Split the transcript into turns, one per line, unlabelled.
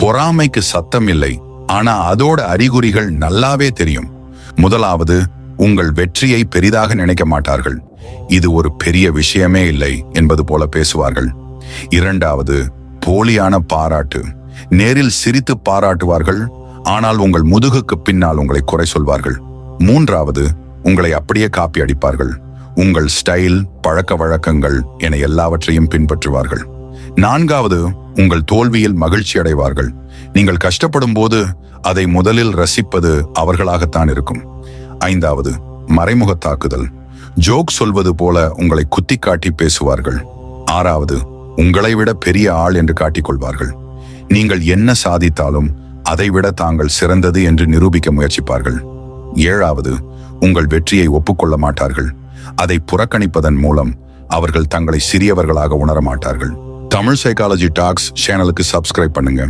பொறாமைக்கு சத்தம் இல்லை, ஆனா அதோட அறிகுறிகள் நல்லாவே தெரியும். முதலாவது, உங்கள் வெற்றியை பெரிதாக நினைக்க மாட்டார்கள். இது ஒரு பெரிய விஷயமே இல்லை என்பது போல பேசுவார்கள். இரண்டாவது, போலியான பாராட்டு. நேரில் சிரித்து பாராட்டுவார்கள், ஆனால் உங்கள் முதுகுக்கு பின்னால் உங்களை குறை சொல்வார்கள். மூன்றாவது, உங்களை அப்படியே காப்பி அடிப்பார்கள். உங்கள் ஸ்டைல், பழக்க வழக்கங்கள் என எல்லாவற்றையும் பின்பற்றுவார்கள். நான்காவது, உங்கள் தோல்வியில் மகிழ்ச்சி அடைவார்கள். நீங்கள் கஷ்டப்படும் போது அதை முதலில் ரசிப்பது அவர்களாகத்தான் இருக்கும். ஐந்தாவது, மறைமுக தாக்குதல். ஜோக் சொல்வது போல உங்களை குத்தி காட்டி பேசுவார்கள். ஆறாவது, உங்களை விட பெரிய ஆள் என்று காட்டிக்கொள்வார்கள். நீங்கள் என்ன சாதித்தாலும் அதைவிட தாங்கள் சிறந்தது என்று நிரூபிக்க முயற்சிப்பார்கள். ஏழாவது, உங்கள் வெற்றியை ஒப்புக்கொள்ள மாட்டார்கள். அதை புறக்கணிப்பதன் மூலம் அவர்கள் தங்களை சிறியவர்களாக உணர மாட்டார்கள். தமிழ் சைக்காலஜி டாக்ஸ் சேனலுக்கு சப்ஸ்கிரைப் பண்ணுங்க.